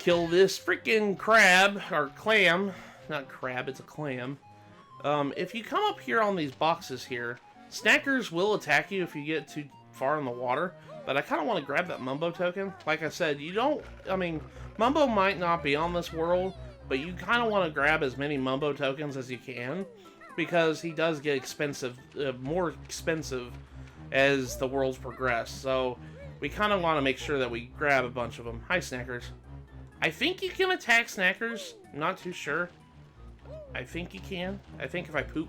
kill this freaking crab, or clam. Not crab, it's a clam. If you come up here on these boxes here, snackers will attack you if you get too far in the water, but I kind of want to grab that Mumbo token. Like I said, Mumbo might not be on this world, but you kind of want to grab as many Mumbo tokens as you can, because he does get expensive, more expensive as the worlds progress. So we kind of want to make sure that we grab a bunch of them. Hi, snackers. I think you can attack snackers. I'm not too sure. I think you can. I think if I poop,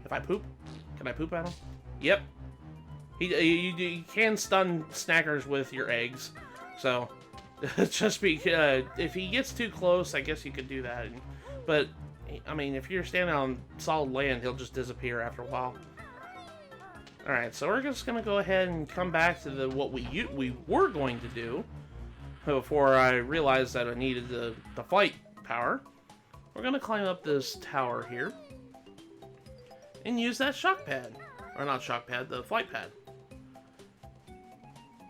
can I poop at him? Yep. You can stun snackers with your eggs. So, just be, if he gets too close, I guess you could do that. But, I mean, if you're standing on solid land, he'll just disappear after a while. Alright, so we're just going to go ahead and come back to what we were going to do before I realized that I needed the flight power. We're going to climb up this tower here and use that shock pad. Or not shock pad, the flight pad.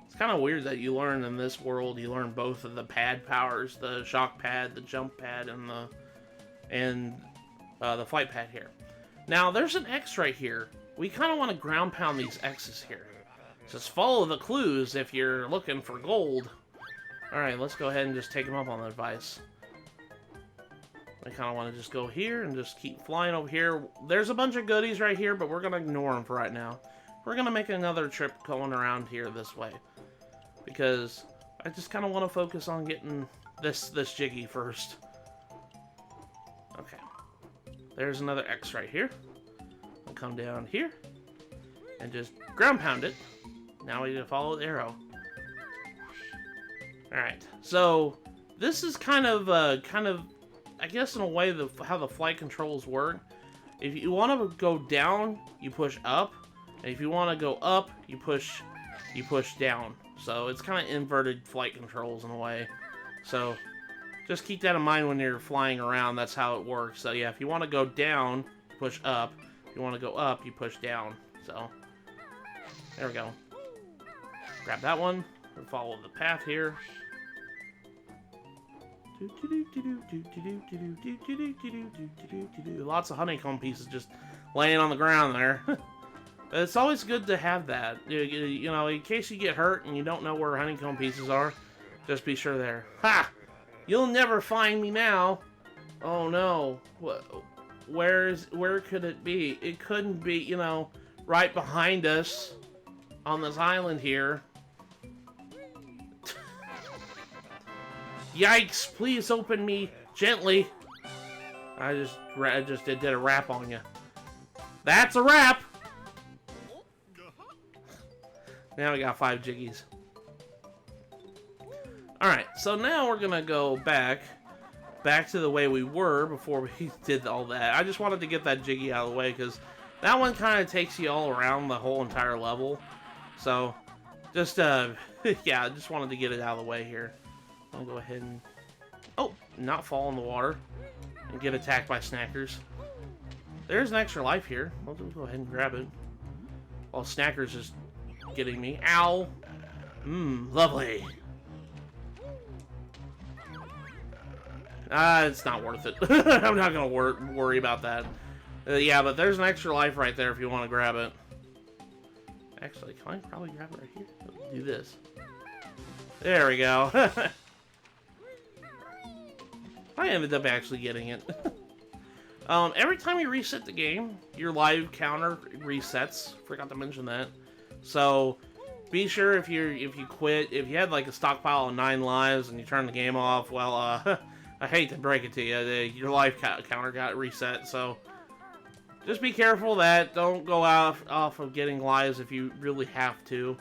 It's kind of weird that you learn in this world, you learn both of the pad powers, the shock pad, the jump pad, and the flight pad here. Now, there's an X right here. We kind of want to ground pound these X's here. Just follow the clues if you're looking for gold. Alright, let's go ahead and just take him up on the advice. I kind of want to just go here and just keep flying over here. There's a bunch of goodies right here, but we're going to ignore them for right now. We're going to make another trip going around here this way, because I just kind of want to focus on getting this Jiggy first. Okay. There's another X right here. I'll come down here and just ground pound it. Now we need to follow the arrow. Alright, so this is kind of, I guess in a way, how the flight controls work. If you want to go down, you push up. And if you want to go up, you push down. So it's kind of inverted flight controls in a way. So just keep that in mind when you're flying around. That's how it works. So yeah, if you want to go down, push up. If you want to go up, you push down. So there we go. Grab that one and follow the path here. Lots of honeycomb pieces just laying on the ground there. It's always good to have that. You know, in case you get hurt and you don't know where honeycomb pieces are, just be sure there. Ha! You'll never find me now. Oh no. Where could it be? It couldn't be, you know, right behind us on this island here. Yikes, please open me gently. I just did a rap on you. That's a wrap! Now we got 5 Jiggies. Alright, so now we're gonna go back to the way we were before we did all that. I just wanted to get that Jiggy out of the way, because that one kind of takes you all around the whole entire level. So, just, yeah, I just wanted to get it out of the way here. I'll go ahead and, not fall in the water and get attacked by snackers. There's an extra life here. I'll just go ahead and grab it. While snackers is getting me. Ow! Lovely. It's not worth it. I'm not gonna worry about that. Yeah, but there's an extra life right there if you want to grab it. Actually, can I probably grab it right here? Do this. There we go. I ended up actually getting it. Every time you reset the game, your live counter resets. Forgot to mention that. So be sure if you quit, if you had like a stockpile of 9 lives and you turn the game off, well, I hate to break it to you, your life counter got reset. So just be careful of that. Don't go off of getting lives if you really have to.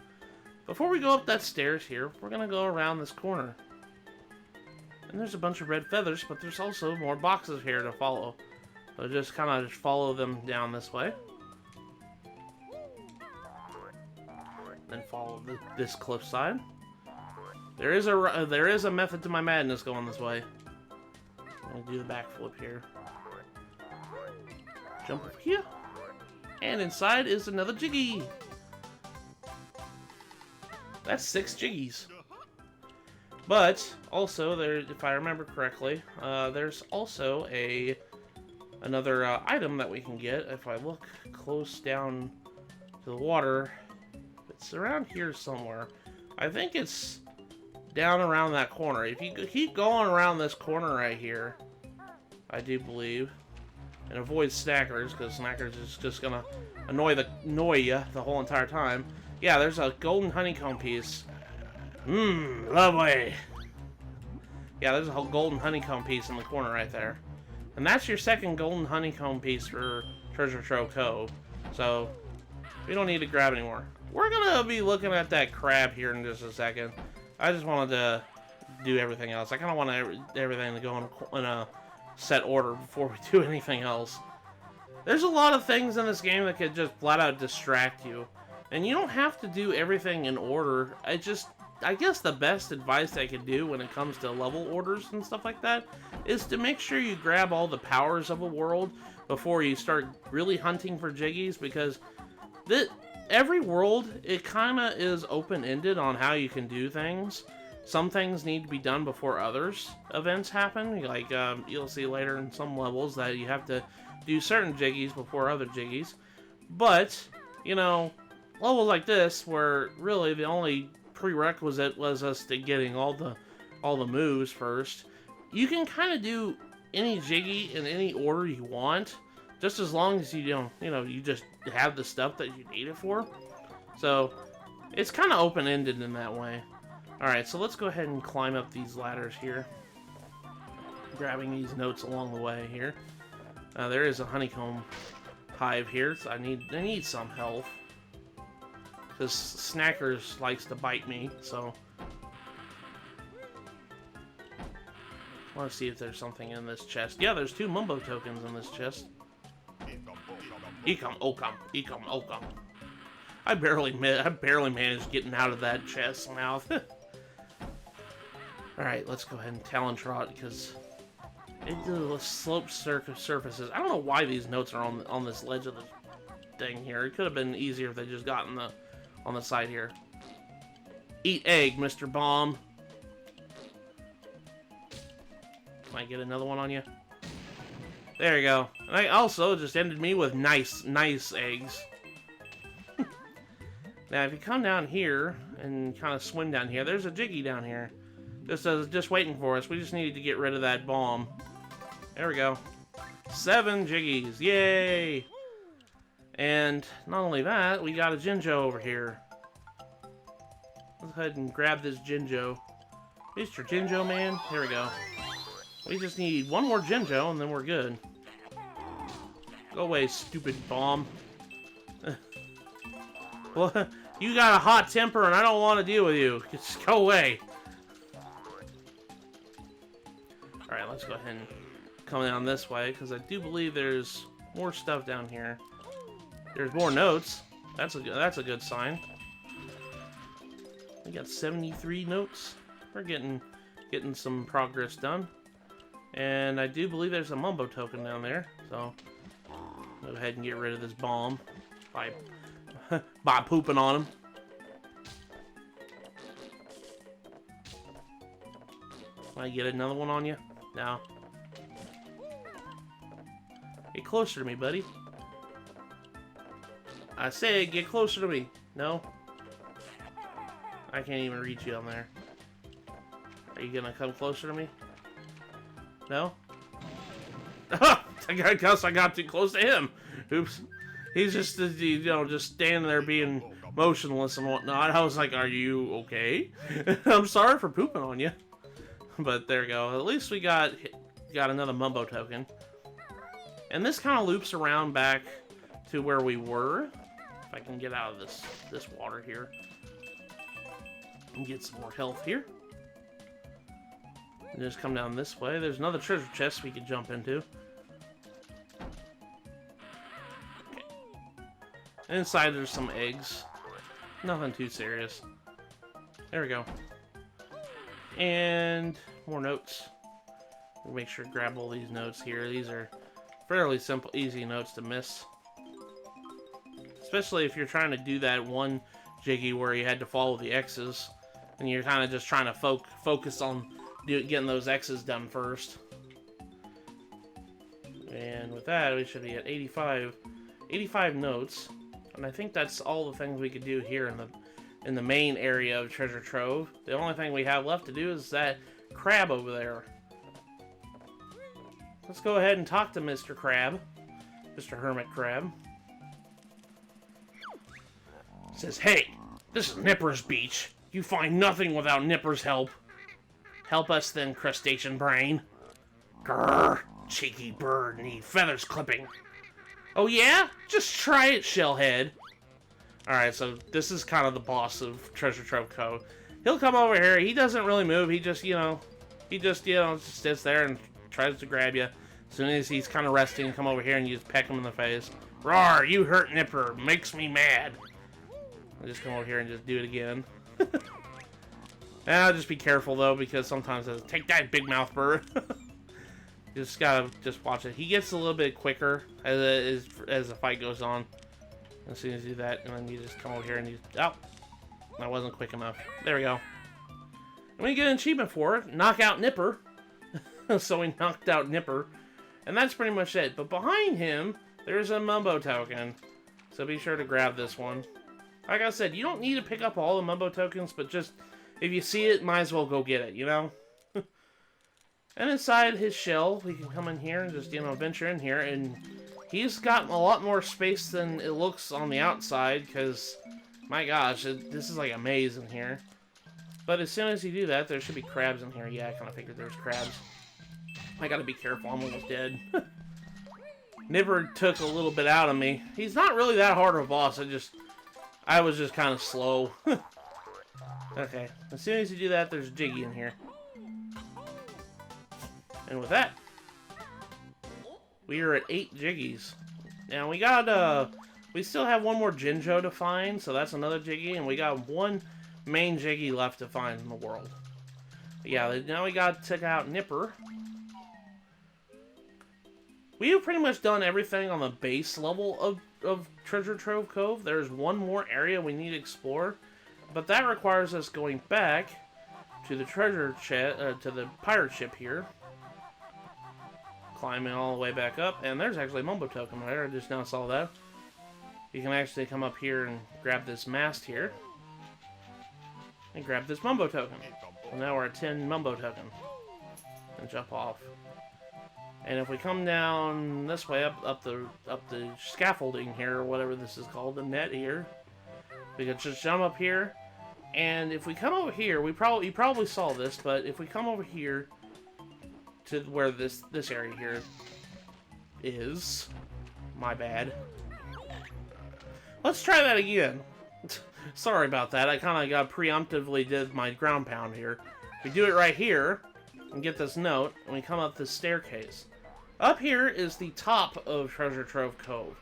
Before we go up that stairs here, we're gonna go around this corner. And there's a bunch of red feathers, but there's also more boxes here to follow. So just kind of follow them down this way. Then follow this cliffside. There is a method to my madness going this way. I'm gonna do the backflip here. Jump over here. And inside is another Jiggy. That's 6 Jiggies. But also, there, if I remember correctly, there's also another item that we can get. If I look close down to the water, it's around here somewhere. I think it's down around that corner. If you keep going around this corner right here, I do believe, and avoid snackers, because snackers is just gonna annoy you the whole entire time. Yeah, there's a golden honeycomb piece. Mmm, lovely. Yeah, there's a whole golden honeycomb piece in the corner right there. And that's your second golden honeycomb piece for Treasure Trove Cove. So, we don't need to grab anymore. We're gonna be looking at that crab here in just a second. I just wanted to do everything else. I kind of want everything to go in a set order before we do anything else. There's a lot of things in this game that could just flat out distract you. And you don't have to do everything in order. I guess the best advice I could do when it comes to level orders and stuff like that is to make sure you grab all the powers of a world before you start really hunting for Jiggies, because every world, it kind of is open-ended on how you can do things. Some things need to be done before others events happen. Like, you'll see later in some levels that you have to do certain Jiggies before other Jiggies. But, you know, levels like this, where really the only prerequisite was us to getting all the moves first, you can kind of do any Jiggy in any order you want, just as long as you just have the stuff that you need it for. So it's kind of open-ended in that way. Alright, so let's go ahead and climb up these ladders here, grabbing these notes along the way here. There is a honeycomb hive here, so I need some health, because Snackers likes to bite me. So I want to see if there's something in this chest. Yeah, there's 2 Mumbo Tokens in this chest. Ecom, Ocom, Ecom, Ocom. I barely managed getting out of that chest mouth. Alright, let's go ahead and Talon Trot, because it does slope Circus Surfaces. I don't know why these notes are on this ledge of the thing here. It could have been easier if they just got on the side here. Eat egg, Mr. Bomb. Can I get another one on you? There you go. And I also just ended me with nice eggs. Now, if you come down here and kind of swim down here, there's a Jiggy down here. Just waiting for us. We just needed to get rid of that bomb. There we go. 7 Jiggies. Yay! And not only that, we got a Jinjo over here. Let's go ahead and grab this Jinjo. Mr. Jinjo Man. Here we go. We just need one more Jinjo and then we're good. Go away, stupid bomb. Well, you got a hot temper and I don't want to deal with you. Just go away. Alright, let's go ahead and come down this way, because I do believe there's more stuff down here. There's more notes. That's a good sign. We got 73 notes. We're getting some progress done. And I do believe there's a Mumbo Token down there. So go ahead and get rid of this bomb by pooping on him. Can I get another one on you? No. Get closer to me, buddy. I say, get closer to me. No? I can't even reach you down there. Are you gonna come closer to me? No? I guess I got too close to him. Oops. He's just, just standing there being motionless and whatnot. I was like, are you okay? I'm sorry for pooping on you. But there we go. At least we got another Mumbo Token. And this kind of loops around back to where we were. If I can get out of this water here. And get some more health here. And just come down this way. There's another treasure chest we could jump into. Okay. Inside there's some eggs. Nothing too serious. There we go. And more notes. We'll make sure to grab all these notes here. These are fairly simple, easy notes to miss. Especially if you're trying to do that one Jiggy where you had to follow the X's. And you're kind of just trying to focus on getting those X's done first. And with that, we should be at 85 notes. And I think that's all the things we could do here in the main area of Treasure Trove. The only thing we have left to do is that crab over there. Let's go ahead and talk to Mr. Crab. Mr. Hermit Crab. Says, hey, this is Nipper's beach. You find nothing without Nipper's help. Help us then, crustacean brain. Grrr, cheeky bird need feathers clipping. Oh yeah? Just try it, shellhead. Alright, so this is kind of the boss of Treasure Trove Cove. He'll come over here. He doesn't really move. He just, just sits there and tries to grab you. As soon as he's kind of resting, come over here and you just peck him in the face. Rawr, you hurt Nipper. Makes me mad. I'll just come over here and just do it again. Just be careful, though, because sometimes it'll take that, big mouth bird. You just gotta watch it. He gets a little bit quicker as the fight goes on. As soon as you do that, and then you just come over here and you... Oh! That wasn't quick enough. There we go. And we get an achievement for it. Knock out Nipper. So we knocked out Nipper. And that's pretty much it. But behind him, there's a Mumbo Token. So be sure to grab this one. Like I said, you don't need to pick up all the Mumbo Tokens, but just... if you see it, might as well go get it, you know? And inside his shell, we can come in here and just, venture in here. And he's got a lot more space than it looks on the outside, because, my gosh, this is like a maze in here. But as soon as you do that, there should be crabs in here. Yeah, I kind of figured there's crabs. I gotta be careful, I'm almost dead. Nipper took a little bit out of me. He's not really that hard of a boss, I was just kind of slow. Okay, as soon as you do that, there's Jiggy in here. And with that, we are at 8 Jiggies. Now we still have one more Jinjo to find, so that's another Jiggy, and we got one main Jiggy left to find in the world. But yeah, now we got to take out Nipper. We have pretty much done everything on the base level of Treasure Trove Cove. There's one more area we need to explore. But that requires us going back to the to the pirate ship here. Climbing all the way back up. And there's actually a Mumbo Token there. I just now saw that. You can actually come up here and grab this mast here. And grab this Mumbo Token. So now we're at 10 Mumbo Token. And jump off. And if we come down this way, up the scaffolding here, or whatever this is called, the net here. We can just jump up here, and if we come over here, you probably saw this, but if we come over here to where this area here is, my bad. Let's try that again. Sorry about that. I kind of got preemptively did my ground pound here. We do it right here and get this note, and we come up this staircase. Up here is the top of Treasure Trove Cove.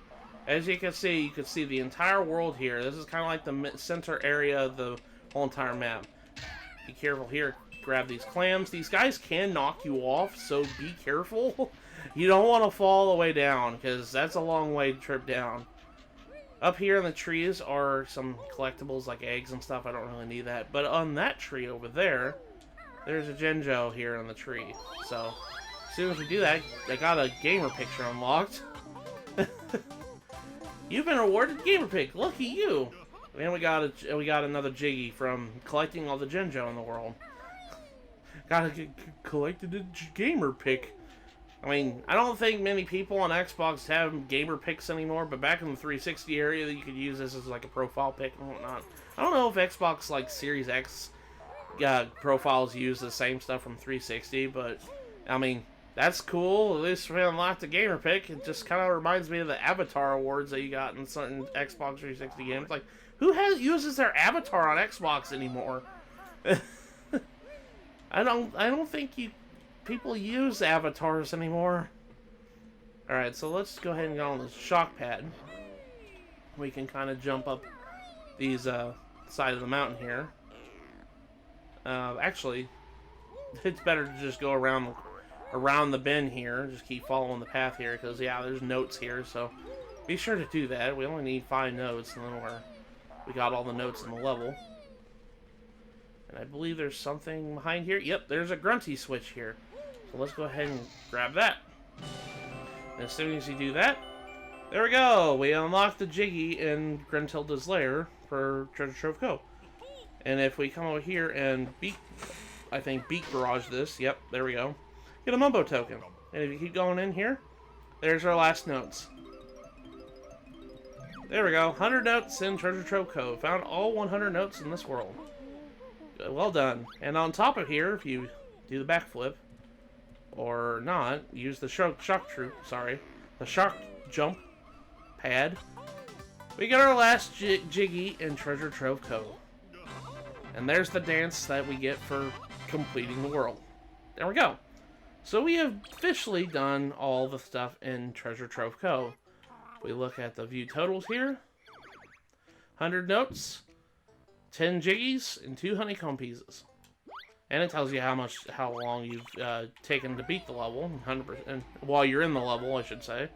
As you can see the entire world here. This is kind of like the center area of the whole entire map. Be careful here. Grab these clams. These guys can knock you off, so be careful. You don't want to fall all the way down, because that's a long way to trip down. Up here in the trees are some collectibles like eggs and stuff. I don't really need that. But on that tree over there, there's a Jinjo here on the tree. So, as soon as we do that, I got a gamer picture unlocked. You've been awarded Gamer Pick. Lucky you. And we got another Jiggy from collecting all the Jinjo in the world. Collected a Gamer Pick. I mean, I don't think many people on Xbox have Gamer Picks anymore, but back in the 360 area, you could use this as like a profile pick and whatnot. I don't know if Xbox like Series X profiles use the same stuff from 360, but I mean, that's cool. At least we unlocked the Gamer Pick. It just kind of reminds me of the Avatar awards that you got in certain Xbox 360 games. Like, who uses their Avatar on Xbox anymore? I don't think people use avatars anymore. All right, so let's go ahead and go on this shock pad. We can kind of jump up these side of the mountain here. Actually, it's better to just go around the bend here. Just keep following the path here, because yeah, there's notes here, so be sure to do that. We only need 5 notes, and then we got all the notes in the level. And I believe there's something behind here. Yep, there's a grunty switch here. So let's go ahead and grab that. And as soon as you do that, there we go. We unlocked the Jiggy in Gruntilda's lair for Treasure Trove Cove. And if we come over here and beat garage this, yep, there we go. Get a Mumbo Token. And if you keep going in here, there's our last notes. There we go. 100 notes in Treasure Trove Cove. Found all 100 notes in this world. Well done. And on top of here, if you do the backflip, or not, use the shock jump pad, we get our last Jiggy in Treasure Trove Cove. And there's the dance that we get for completing the world. There we go. So we have officially done all the stuff in Treasure Trove Cove. We look at the view totals here. 100 notes, 10 Jiggies, and 2 Honeycomb pieces. And it tells you how long you've taken to beat the level, 100%, while you're in the level, I should say.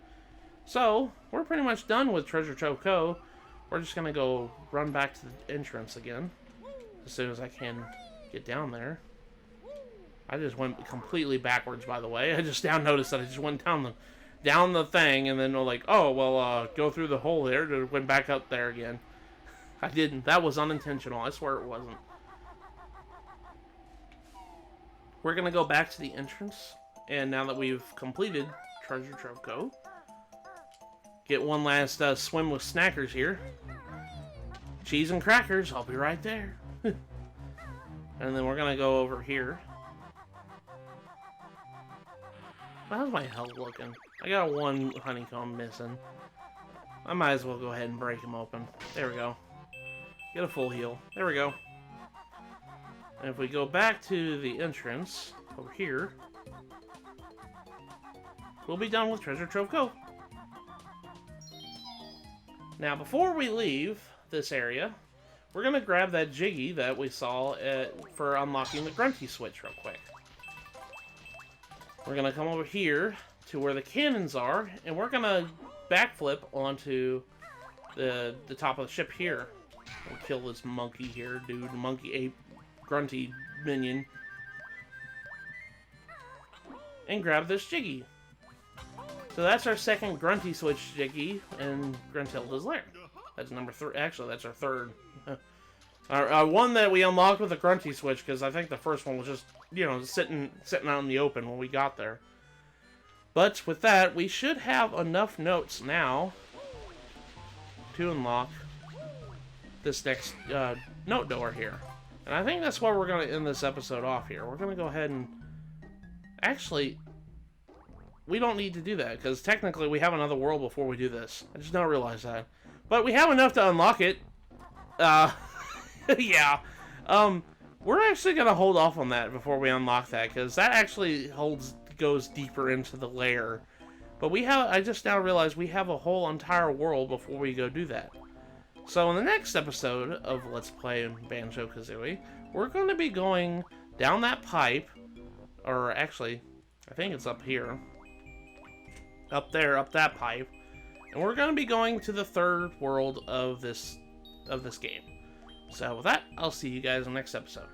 So, we're pretty much done with Treasure Trove Cove. We're just going to go run back to the entrance again, as soon as I can get down there. I just went completely backwards, by the way. I just now noticed that I just went down the thing, and then like, oh, well, go through the hole there, to went back up there again. I didn't. That was unintentional. I swear it wasn't. We're going to go back to the entrance, and now that we've completed Treasure Trove Cove, get one last swim with snackers here. Cheese and crackers, I'll be right there. And then we're going to go over here. How's my health looking? I got 1 honeycomb missing. I might as well go ahead and break him open. There we go. Get a full heal. There we go. And if we go back to the entrance over here, we'll be done with Treasure Trove Cove. Now, before we leave this area, we're going to grab that Jiggy that we saw for unlocking the grunty switch real quick. We're going to come over here to where the cannons are, and we're going to backflip onto the top of the ship here. And kill this monkey here, dude. Monkey ape grunty minion. And grab this Jiggy. So that's our second grunty switch Jiggy in Gruntilda's lair. That's number 3. Actually, that's our third. Our one that we unlocked with a grunty switch, because I think the first one was just, you know, sitting out in the open when we got there. But with that, we should have enough notes now to unlock this next note door here. And I think that's why we're going to end this episode off here. We're going to go ahead and... Actually, we don't need to do that, because technically we have another world before we do this. I just don't realize that. But we have enough to unlock it. Yeah. We're actually going to hold off on that before we unlock that, because that actually goes deeper into the lair. But I just now realized we have a whole entire world before we go do that. So in the next episode of Let's Play Banjo-Kazooie, we're going to be going down that pipe, or actually, I think it's up here. Up there, up that pipe. And we're going to be going to the third world of this game. So with that, I'll see you guys in the next episode.